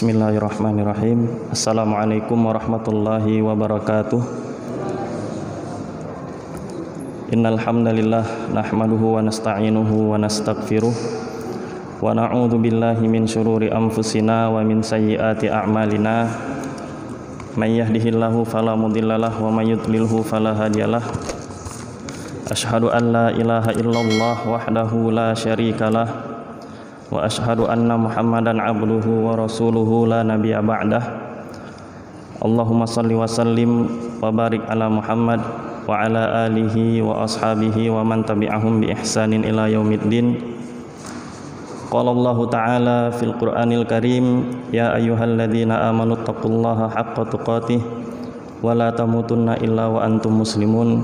Bismillahirrahmanirrahim. Assalamualaikum warahmatullahi wabarakatuh. Innal hamdalillah nahmaduhu wa nasta'inuhu wa nastaghfiruh wa na'udzu billahi min syururi anfusina wa min sayyiati a'malina. May yahdihillahu fala mudhillalah wa may yudlilhu fala hadiyalah. Asyhadu an la ilaha illallah wahdahu la syarikalah wa asyhadu anna Muhammadan abduhu wa rasuluhu la nabiyya ba'dah. Allahumma salli wa sallim wa barik ala Muhammad wa ala alihi wa ashabihi wa man tabi'ahum bi ihsanin ila yaumiddin. Qala Allah ta'ala fil Qur'anil Karim, ya ayyuhalladzina amanu taqullaha haqqa tuqatih wa la tamutunna illa wa antum muslimun.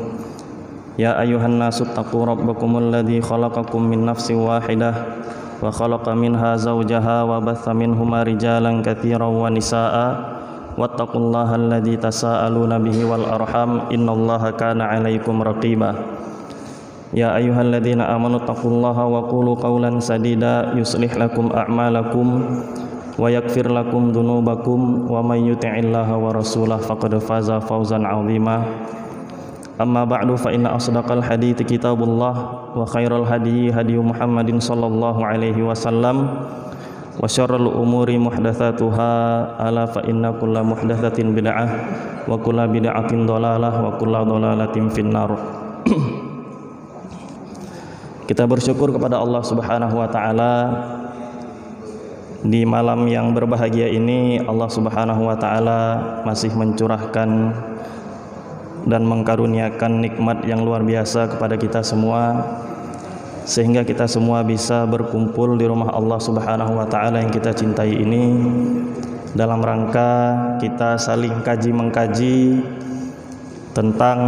Ya ayyuhan nasu taqu rabbakumul ladzi khalaqakum min nafsin wahidah wa khalaqa minha zawjaha wa batha minhuma rijalan katsiran wa nisaa'a wattaqullaha alladzi tasaaluna bihi wal arham innallaha kana 'alaikum raqiba. Ya ayyuhalladzina amanu taqullaha wa qulu qawlan sadida yuslih lakum a'malakum wa yaghfir lakum dzunubakum wa may yuti'illaha wa rasulahu faqad faza fawzan 'azima. Amma ba'du fa inna asdaqal hadithi kitabullah wa khairal hadiyi hadiyu Muhammadin sallallahu alaihi wasallam wa syarrul umuri muhdatsatuha ala fa inna kulla muhdatsatin bid'ah wa kulla bid'atin dhalalah wa kulla dhalalatin finnar. Kita bersyukur kepada Allah Subhanahu wa taala di malam yang berbahagia ini. Allah Subhanahu wa taala masih mencurahkan dan mengkaruniakan nikmat yang luar biasa kepada kita semua, sehingga kita semua bisa berkumpul di rumah Allah Subhanahu wa taala yang kita cintai ini dalam rangka kita saling kaji mengkaji tentang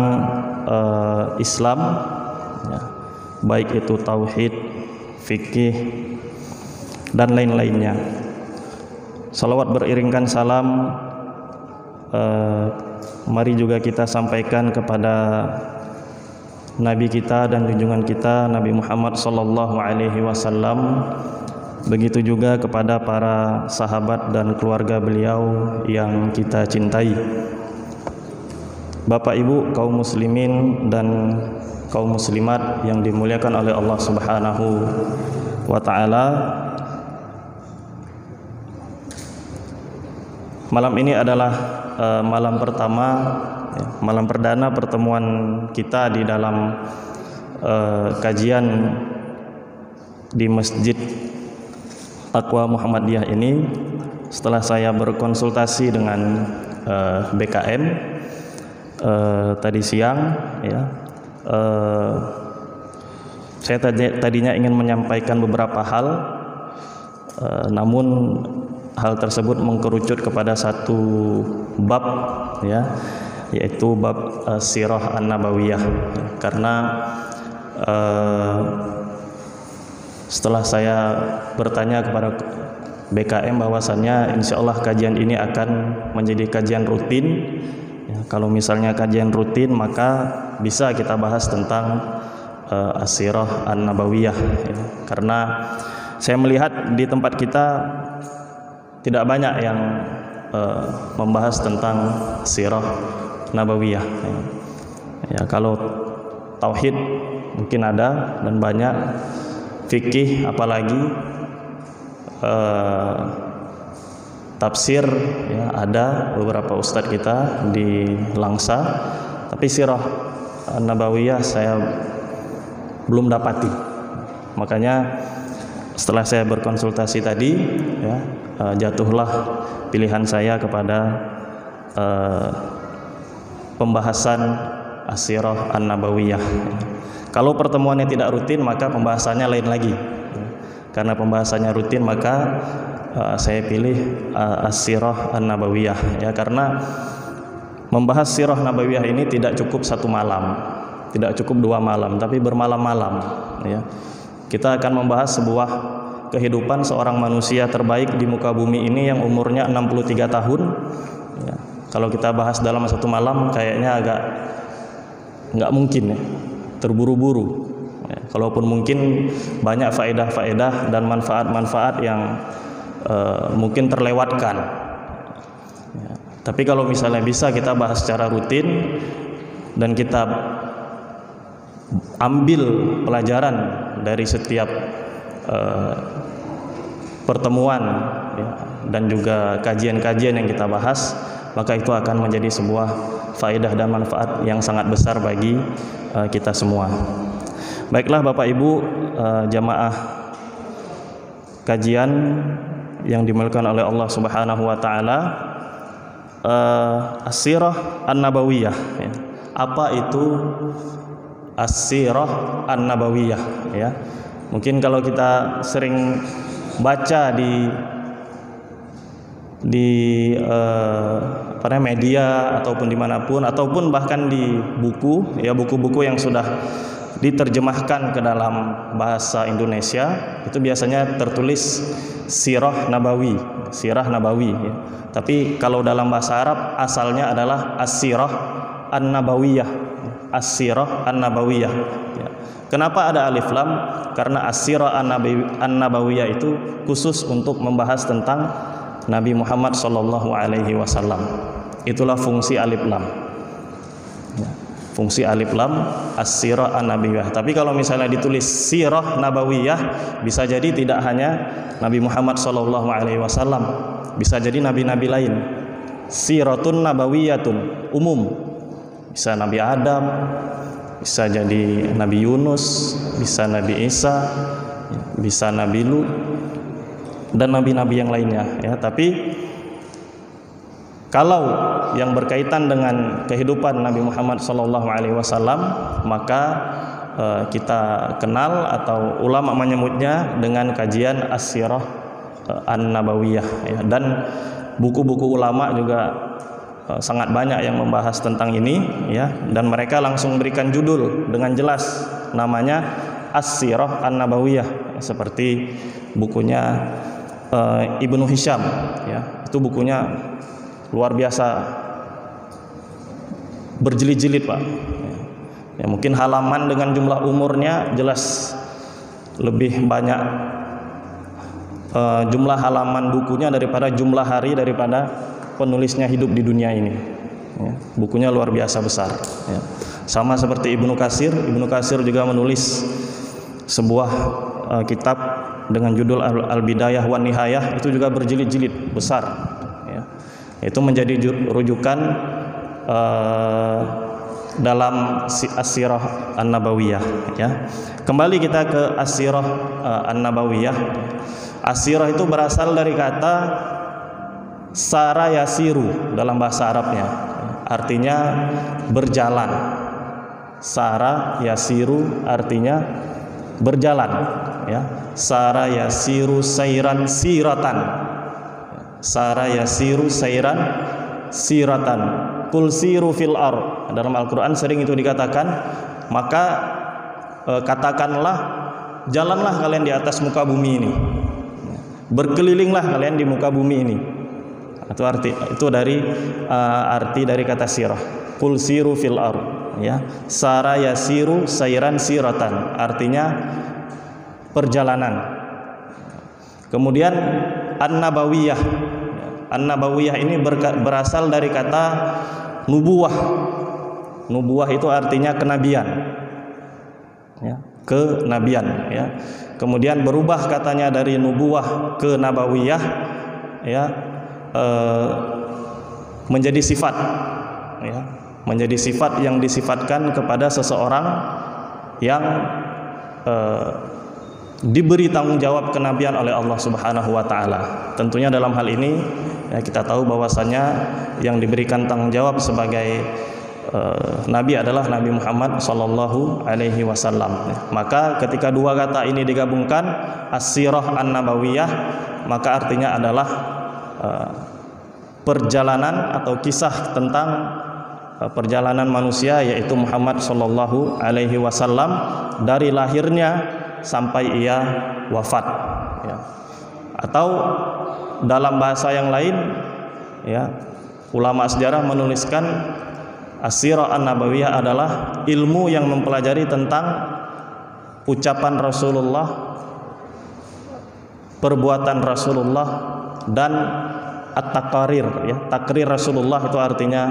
Islam ya, baik itu tauhid, fikih dan lain-lainnya. Salawat beriringkan salam mari juga kita sampaikan kepada Nabi kita dan junjungan kita Nabi Muhammad sallallahu alaihi wasallam. Begitu juga kepada para sahabat dan keluarga beliau yang kita cintai. Bapak Ibu kaum muslimin dan kaum muslimat yang dimuliakan oleh Allah Subhanahu wa taala. Malam ini adalah malam pertama, malam perdana pertemuan kita di dalam kajian di Masjid Taqwa Muhammadiyah ini. Setelah saya berkonsultasi dengan BKM tadi siang, ya, saya tadinya ingin menyampaikan beberapa hal, namun hal tersebut mengkerucut kepada satu bab, ya, yaitu bab sirah an-nabawiyah. Karena setelah saya bertanya kepada BKM bahwasannya insya Allah kajian ini akan menjadi kajian rutin, ya, kalau misalnya kajian rutin maka bisa kita bahas tentang as-sirah an-nabawiyah, ya. Karena saya melihat di tempat kita tidak banyak yang membahas tentang sirah nabawiyah. Ya, kalau tauhid mungkin ada dan banyak, fikih apalagi, tafsir ya, ada beberapa ustadz kita di Langsa, tapi sirah nabawiyah saya belum dapati. Makanya setelah saya berkonsultasi tadi, ya, jatuhlah pilihan saya kepada pembahasan as-sirah an-nabawiyah. Kalau pertemuannya tidak rutin maka pembahasannya lain lagi. Karena pembahasannya rutin maka saya pilih as-sirah an-nabawiyah, ya, karena membahas sirah nabawiyah ini tidak cukup satu malam, tidak cukup 2 malam, tapi bermalam-malam, ya. Kita akan membahas sebuah kehidupan seorang manusia terbaik di muka bumi ini yang umurnya 63 tahun, ya. Kalau kita bahas dalam satu malam kayaknya agak nggak mungkin, ya, terburu-buru, ya. Kalaupun mungkin banyak faedah-faedah dan manfaat-manfaat yang mungkin terlewatkan. Ya. Tapi kalau misalnya bisa kita bahas secara rutin dan kita ambil pelajaran dari setiap pertemuan ya, dan juga kajian-kajian yang kita bahas, maka itu akan menjadi sebuah faedah dan manfaat yang sangat besar bagi kita semua. Baiklah Bapak Ibu jamaah kajian yang dimuliakan oleh Allah Subhanahu wa taala, as-sirah an-nabawiyah ya. Apa itu as-sirah an-nabawiyah ya? Mungkin kalau kita sering baca di media ataupun dimanapun, ataupun bahkan di buku ya, buku-buku yang sudah diterjemahkan ke dalam bahasa Indonesia, itu biasanya tertulis sirah nabawi ya. Tapi kalau dalam bahasa Arab asalnya adalah as-sirah an-nabawiyah, as-sirah an-nabawiyah ya. Kenapa ada alif lam? Karena as-sirah an-nabawiyah itu khusus untuk membahas tentang Nabi Muhammad sallallahu alaihi wasallam. Itulah fungsi alif lam ya. Fungsi alif lam as-sirah an-nabawiyah. Tapi kalau misalnya ditulis sirah nabawiyah, bisa jadi tidak hanya Nabi Muhammad sallallahu alaihi wasallam, bisa jadi nabi-nabi lain. Siratun nabawiyatun, umum. Bisa Nabi Adam, bisa jadi Nabi Yunus, bisa Nabi Isa, bisa Nabi Lut, dan nabi-nabi yang lainnya ya. Tapi kalau yang berkaitan dengan kehidupan Nabi Muhammad SAW, maka kita kenal atau ulama menyebutnya dengan kajian as-sirah an-nabawiyah ya. Dan buku-buku ulama juga sangat banyak yang membahas tentang ini ya, dan mereka langsung berikan judul dengan jelas, namanya as-sirah an-nabawiyah, seperti bukunya Ibnu Hisham ya. Itu bukunya luar biasa, berjilid-jilid Pak ya. Mungkin halaman dengan jumlah umurnya jelas lebih banyak jumlah halaman bukunya daripada jumlah hari daripada penulisnya hidup di dunia ini ya. Bukunya luar biasa besar ya. Sama seperti Ibnu Katsir juga menulis sebuah kitab dengan judul Al-Bidayah wan Nihayah, itu juga berjilid-jilid besar ya. Itu menjadi rujukan dalam as-sirah an-nabawiyah ya. Kembali kita ke as-sirah an-nabawiyah. As-sirah itu berasal dari kata sara yasiru dalam bahasa Arabnya, artinya berjalan. Sara yasiru artinya berjalan ya. Sara yasiru sairan siratan, sara yasiru sairan siratan, kul siru fil ar. Dalam Al-Quran sering itu dikatakan, maka katakanlah, jalanlah kalian di atas muka bumi ini, berkelilinglah kalian di muka bumi ini. Itu dari arti dari kata sirah, kul siru fil ar ya. Sara yasiru sairan siratan, artinya perjalanan. Kemudian an-nabawiyah, an-nabawiyah ini berasal dari kata nubuwah. Nubuwah itu artinya kenabian ya, kenabian ya. Kemudian berubah katanya dari nubuwah ke nabawiyah ya, menjadi sifat ya, menjadi sifat yang disifatkan kepada seseorang yang diberi tanggung jawab kenabian oleh Allah Subhanahu wa taala. Tentunya dalam hal ini ya, kita tahu bahwasanya yang diberikan tanggung jawab sebagai nabi adalah Nabi Muhammad sallallahu alaihi wasallam. Maka ketika dua kata ini digabungkan, as-sirah an-nabawiyah, maka artinya adalah perjalanan atau kisah tentang perjalanan manusia, yaitu Muhammad sallallahu alaihi wasallam dari lahirnya sampai ia wafat ya. Atau dalam bahasa yang lain ya, ulama sejarah menuliskan as-sirah an-nabawiyah adalah ilmu yang mempelajari tentang ucapan Rasulullah perbuatan Rasulullah dan at-taqarir, ya. Takrir Rasulullah itu artinya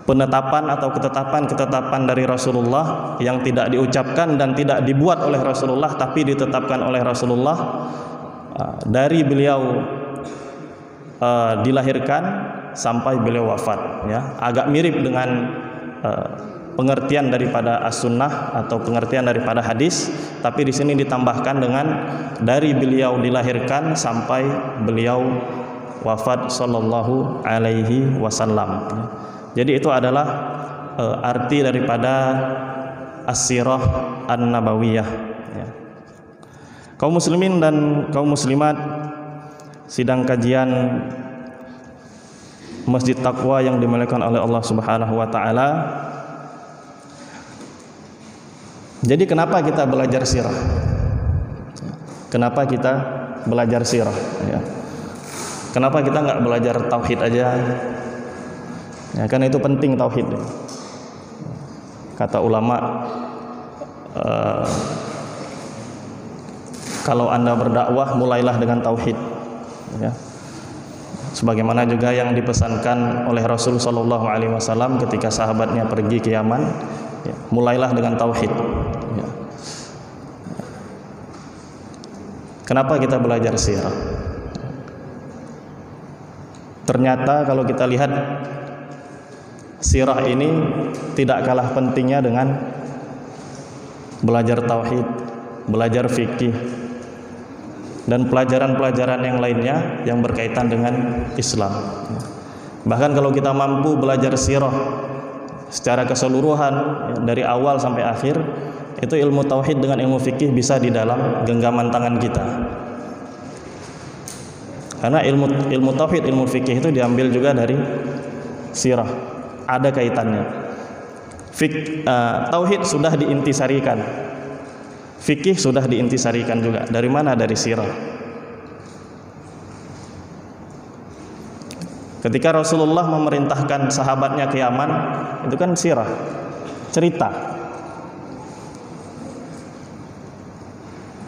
penetapan atau ketetapan dari Rasulullah yang tidak diucapkan dan tidak dibuat oleh Rasulullah tapi ditetapkan oleh Rasulullah dari beliau dilahirkan sampai beliau wafat, ya. Agak mirip dengan pengertian daripada as-sunnah atau pengertian daripada hadis, tapi di sini ditambahkan dengan dari beliau dilahirkan sampai beliau wafat sallallahu alaihi wasallam. Jadi itu adalah arti daripada as-sirah an-nabawiyah, ya. Kaum muslimin dan kaum muslimat, sidang kajian Masjid Taqwa yang dimuliakan oleh Allah Subhanahu wa taala. Jadi kenapa kita belajar sirah? Kenapa kita belajar sirah, ya? Kenapa kita nggak belajar tauhid aja? Ya, karena itu penting tauhid. Kata ulama, kalau Anda berdakwah mulailah dengan tauhid, ya. Sebagaimana juga yang dipesankan oleh Rasul sallallahu alaihi wasallam ketika sahabatnya pergi ke Yaman, ya, mulailah dengan tauhid, ya. Kenapa kita belajar sirah? Ternyata kalau kita lihat sirah ini tidak kalah pentingnya dengan belajar tauhid, belajar fikih, dan pelajaran-pelajaran yang lainnya yang berkaitan dengan Islam. Bahkan kalau kita mampu belajar sirah secara keseluruhan, ya, dari awal sampai akhir, itu ilmu tauhid dengan ilmu fikih bisa di dalam genggaman tangan kita. Karena ilmu tauhid, ilmu fikih itu diambil juga dari sirah, ada kaitannya. Tauhid sudah diintisarikan, fikih sudah diintisarikan juga. Dari mana? Dari sirah. Ketika Rasulullah memerintahkan sahabatnya ke Yaman, itu kan sirah, cerita,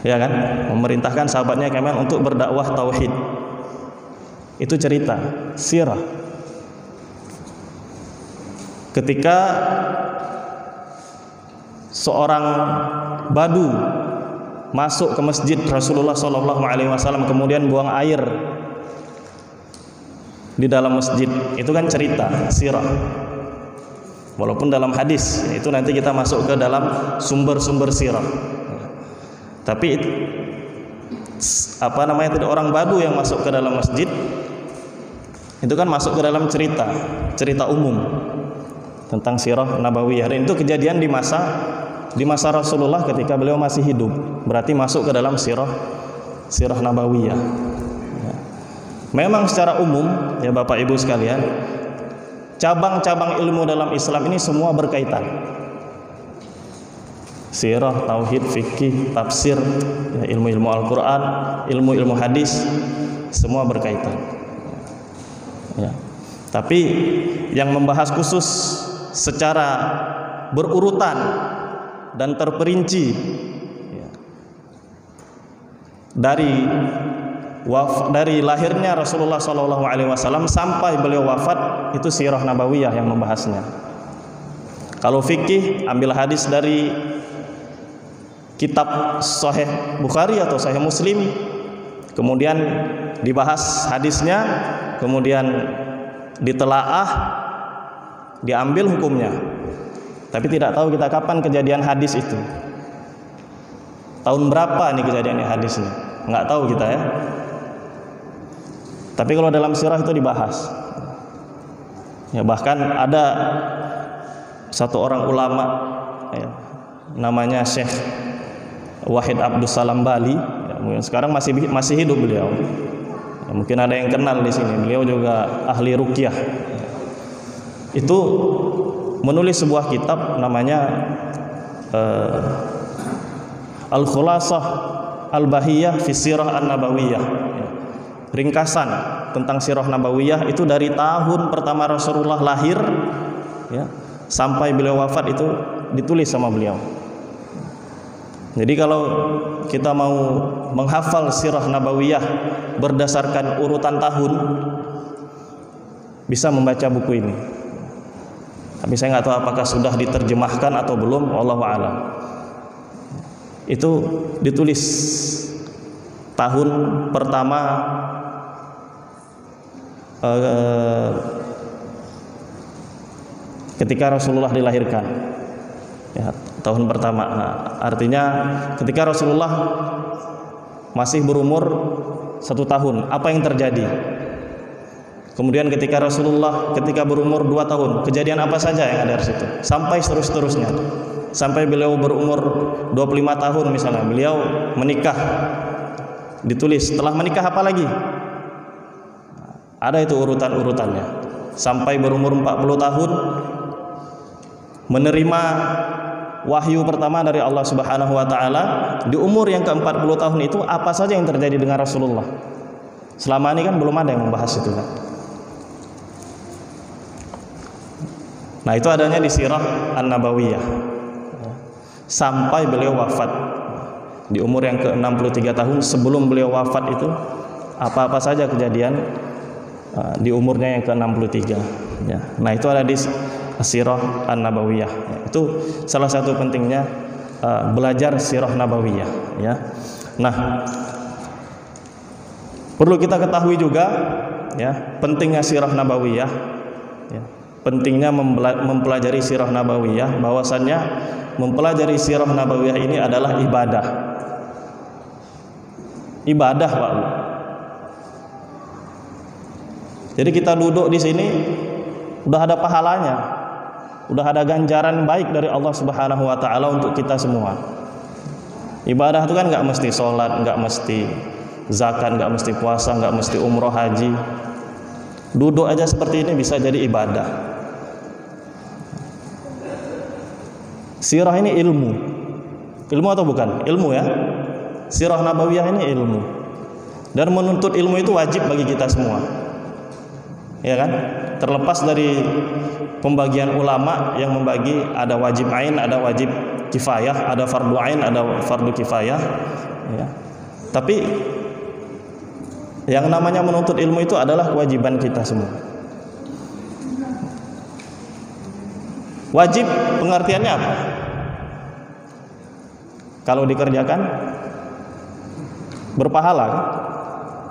ya kan? Memerintahkan sahabatnya ke Yaman untuk berdakwah tauhid, itu cerita, sirah. Ketika seorang badu masuk ke masjid Rasulullah SAW kemudian buang air di dalam masjid, itu kan cerita, sirah. Walaupun dalam hadis itu nanti kita masuk ke dalam sumber-sumber sirah. Tapi orang badu yang masuk ke dalam masjid itu kan masuk ke dalam cerita umum tentang sirah nabawiyah. Dan itu kejadian di masa Rasulullah ketika beliau masih hidup. Berarti masuk ke dalam sirah nabawiyah. Ya. Memang secara umum, ya Bapak Ibu sekalian, cabang-cabang ilmu dalam Islam ini semua berkaitan. Sirah, tauhid, fikih, tafsir, ya, ilmu-ilmu Al-Quran, ilmu-ilmu hadis, semua berkaitan. Ya. Tapi yang membahas khusus secara berurutan dan terperinci, ya, dari lahirnya Rasulullah SAW sampai beliau wafat, itu sirah nabawiyah yang membahasnya. Kalau fikih, ambil hadis dari kitab Sahih Bukhari atau Sahih Muslim, kemudian dibahas hadisnya, kemudian ditelaah, diambil hukumnya. Tapi tidak tahu kita kapan kejadian hadis itu, tahun berapa nih kejadiannya hadisnya, nggak tahu kita, ya. Tapi kalau dalam sirah itu dibahas, ya. Bahkan ada satu orang ulama, ya, namanya Syekh Wahid Abdus Salam Bali, ya, sekarang masih hidup beliau. Ya, mungkin ada yang kenal di sini. Beliau juga ahli ruqyah. Itu menulis sebuah kitab namanya Al-Khulasah Al-Bahiyah fi Sirah An-Nabawiyah. Ya. Ringkasan tentang sirah nabawiyah itu dari tahun pertama Rasulullah lahir, ya, sampai beliau wafat, itu ditulis sama beliau. Jadi kalau kita mau menghafal sirah nabawiyah berdasarkan urutan tahun, bisa membaca buku ini. Tapi saya nggak tahu apakah sudah diterjemahkan atau belum, wallahu a'lam. Itu ditulis tahun pertama ketika Rasulullah dilahirkan, ya, tahun pertama. Nah, artinya ketika Rasulullah masih berumur 1 tahun, apa yang terjadi? Kemudian ketika Rasulullah berumur 2 tahun, kejadian apa saja yang ada di situ, sampai seterusnya, sampai beliau berumur 25 tahun misalnya, beliau menikah, ditulis setelah menikah apa lagi, ada itu urutan-urutannya, sampai berumur 40 tahun menerima wahyu pertama dari Allah Subhanahu wa taala. Di umur yang ke-40 tahun itu apa saja yang terjadi dengan Rasulullah? Selama ini kan belum ada yang membahas itu kan. Nah, itu adanya di sirah An-Nabawiyah sampai beliau wafat di umur yang ke-63 tahun. Sebelum beliau wafat itu apa-apa saja kejadian di umurnya yang ke-63 ya. Nah, itu ada di sirah An-Nabawiyah ya. Itu salah satu pentingnya belajar sirah Nabawiyah ya. Nah, perlu kita ketahui juga ya, pentingnya sirah Nabawiyah ya. Pentingnya mempelajari sirah Nabawiyah, bahwasannya mempelajari sirah Nabawiyah ini adalah ibadah. Ibadah, Pak. Jadi kita duduk di sini udah ada pahalanya, udah ada ganjaran baik dari Allah Subhanahu wa taala untuk kita semua. Ibadah itu kan nggak mesti sholat, nggak mesti zakat, nggak mesti puasa, nggak mesti umroh haji. Duduk aja seperti ini bisa jadi ibadah. Sirah ini ilmu. Ilmu atau bukan? Ilmu ya. Sirah Nabawiyah ini ilmu. Dan menuntut ilmu itu wajib bagi kita semua. Ya kan? Terlepas dari pembagian ulama yang membagi, ada wajib ain, ada wajib kifayah, ada fardu ain, ada fardu kifayah ya. Tapi yang namanya menuntut ilmu itu adalah kewajiban kita semua. Wajib pengertiannya apa? Kalau dikerjakan berpahala kan?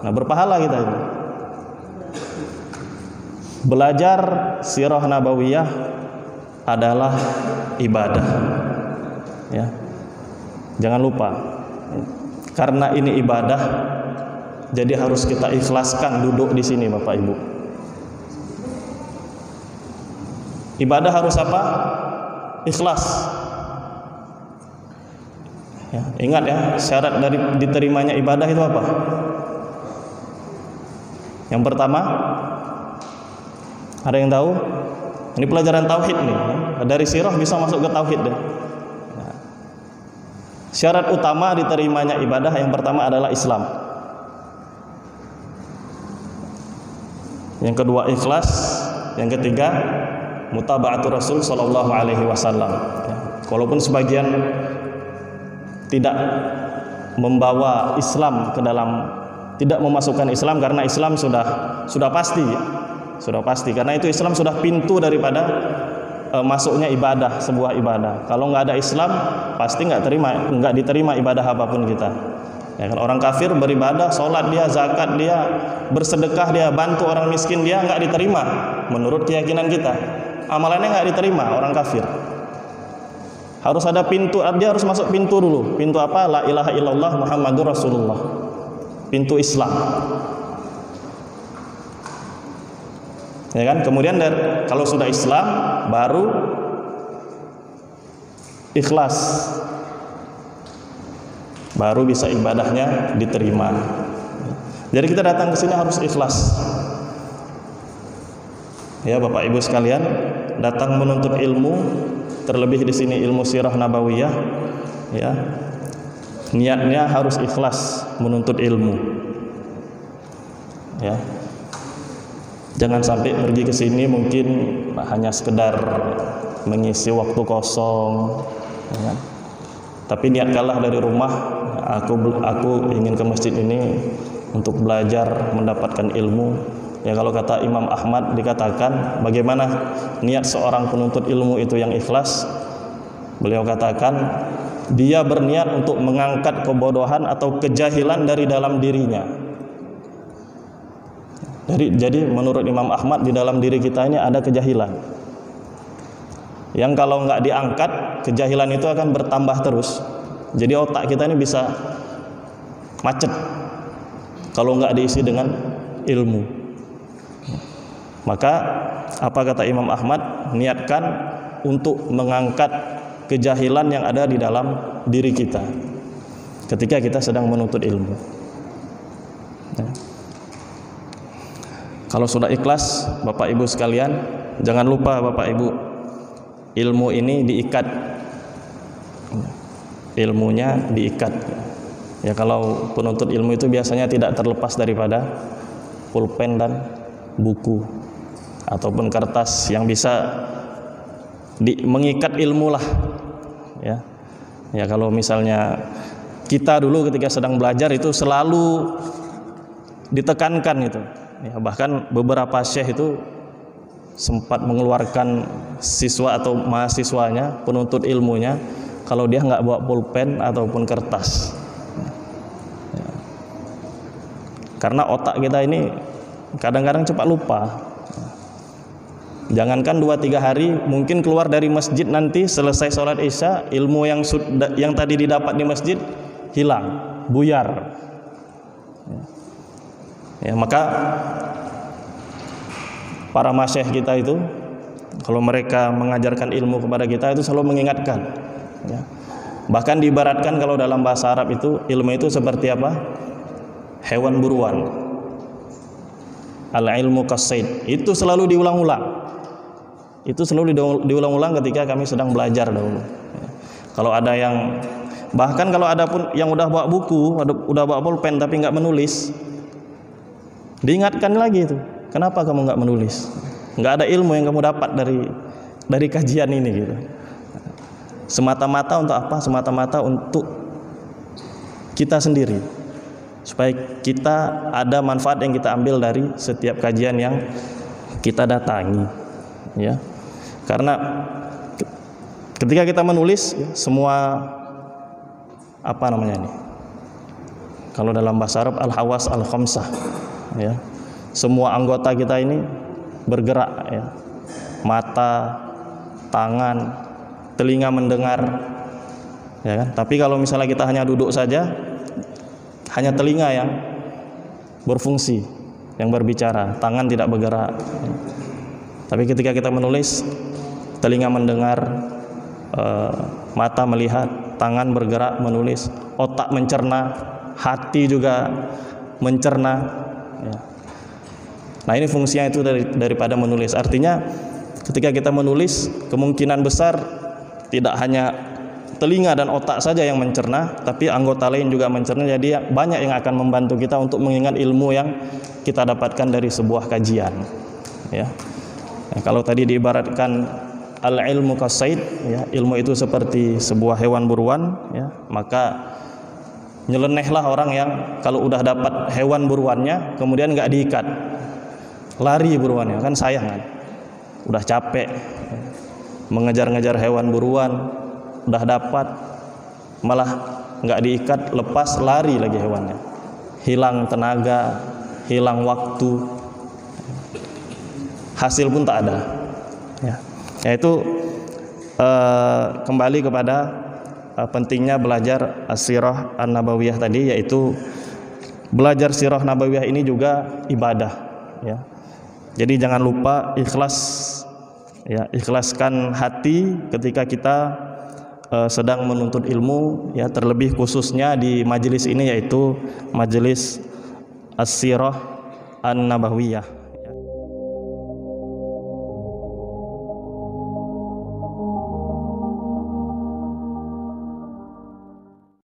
Nah, berpahala kita ini. Belajar sirah Nabawiyah adalah ibadah ya. Jangan lupa, karena ini ibadah, jadi harus kita ikhlaskan duduk di sini, Bapak Ibu. Ibadah harus apa? Ikhlas. Ya, ingat ya, syarat dari diterimanya ibadah itu apa? Yang pertama, ada yang tahu? Ini pelajaran tauhid nih. Dari sirah bisa masuk ke tauhid deh. Ya. Syarat utama diterimanya ibadah yang pertama adalah Islam. Yang kedua ikhlas. Yang ketiga mutaba'atul Rasul sallallahu alaihi wasallam. Ya. Walaupun sebagian tidak membawa Islam ke dalam, tidak memasukkan Islam karena Islam sudah pasti ya. Sudah pasti, karena itu Islam sudah pintu daripada masuknya ibadah, sebuah ibadah. Kalau nggak ada Islam, pasti nggak diterima ibadah apapun kita. Ya kan, orang kafir beribadah, sholat dia, zakat dia, bersedekah dia, bantu orang miskin dia, nggak diterima menurut keyakinan kita. Amalannya nggak diterima orang kafir. Harus ada pintu, dia harus masuk pintu dulu. Pintu apa? La ilaha illallah Muhammadur Rasulullah. Pintu Islam. Ya kan? Kemudian kalau sudah Islam baru ikhlas, baru bisa ibadahnya diterima. Jadi kita datang ke sini harus ikhlas. Ya Bapak Ibu sekalian, datang menuntut ilmu, terlebih di sini ilmu sirah Nabawiyah, ya. Niatnya harus ikhlas menuntut ilmu. Ya. Jangan sampai pergi ke sini mungkin hanya sekedar mengisi waktu kosong, ya. tapi niatkanlah dari rumah, aku ingin ke masjid ini untuk belajar mendapatkan ilmu. Ya, kalau kata Imam Ahmad dikatakan bagaimana niat seorang penuntut ilmu itu yang ikhlas. Beliau katakan dia berniat untuk mengangkat kebodohan atau kejahilan dari dalam dirinya. Jadi menurut Imam Ahmad di dalam diri kita ini ada kejahilan yang kalau nggak diangkat, kejahilan itu akan bertambah terus. Jadi otak kita ini bisa macet kalau nggak diisi dengan ilmu. Maka apa kata Imam Ahmad? Niatkan untuk mengangkat kejahilan yang ada di dalam diri kita ketika kita sedang menuntut ilmu. Kalau sudah ikhlas, Bapak Ibu sekalian, jangan lupa Bapak Ibu, ilmu ini diikat, ilmunya diikat. Ya, kalau penuntut ilmu itu biasanya tidak terlepas daripada pulpen dan buku ataupun kertas yang bisa mengikat ilmu lah. Ya, kalau misalnya kita dulu ketika sedang belajar itu selalu ditekankan itu. Ya, bahkan beberapa syekh itu sempat mengeluarkan siswa atau mahasiswanya, penuntut ilmunya, kalau dia nggak bawa pulpen ataupun kertas. Ya. Karena otak kita ini kadang-kadang cepat lupa. Jangankan 2-3 hari, mungkin keluar dari masjid nanti selesai sholat isya, ilmu yang tadi didapat di masjid hilang, buyar. Ya, maka para masyayikh kita itu kalau mereka mengajarkan ilmu kepada kita itu selalu mengingatkan. Ya. Bahkan diibaratkan kalau dalam bahasa Arab itu ilmu itu seperti apa? Hewan buruan. Al-ilmu kas-sayd. Itu selalu diulang-ulang. Itu selalu diulang-ulang ketika kami sedang belajar dahulu. Ya. Kalau ada yang, bahkan kalau ada pun yang udah bawa buku, udah bawa pulpen tapi nggak menulis, diingatkan lagi itu, kenapa kamu nggak menulis? Nggak ada ilmu yang kamu dapat dari kajian ini gitu. Semata-mata untuk apa? Semata-mata untuk kita sendiri, supaya kita ada manfaat yang kita ambil dari setiap kajian yang kita datangi. Ya, karena ketika kita menulis, ya, semua apa namanya ini? Kalau dalam bahasa Arab al-hawas al-khamsah. Ya, semua anggota kita ini bergerak, ya. Mata, tangan, telinga mendengar, ya kan? Tapi kalau misalnya kita hanya duduk saja, hanya telinga yang berfungsi, yang berbicara, tangan tidak bergerak. Tapi ketika kita menulis, telinga mendengar, mata melihat, tangan bergerak menulis, otak mencerna, hati juga mencerna. Ya. Nah, ini fungsinya itu daripada menulis. Artinya ketika kita menulis, kemungkinan besar tidak hanya telinga dan otak saja yang mencerna, tapi anggota lain juga mencerna. Jadi banyak yang akan membantu kita untuk mengingat ilmu yang kita dapatkan dari sebuah kajian. Ya. Nah, kalau tadi diibaratkan al-ilmu kas-sayd, ya, ilmu itu seperti sebuah hewan buruan, ya, maka nyelenehlah orang yang kalau udah dapat hewan buruannya kemudian nggak diikat, lari buruannya, kan sayang kan, udah capek mengejar-ngejar hewan buruan, udah dapat malah nggak diikat, lepas lari lagi hewannya, hilang tenaga, hilang waktu, hasil pun tak ada. Ya, yaitu kembali kepada pentingnya belajar as-sirah an-nabawiyah tadi, yaitu belajar sirah nabawiyah ini juga ibadah, ya. Jadi jangan lupa ikhlas, ya, ikhlaskan hati ketika kita sedang menuntut ilmu, ya, terlebih khususnya di majelis ini, yaitu majelis as-sirah an-nabawiyah.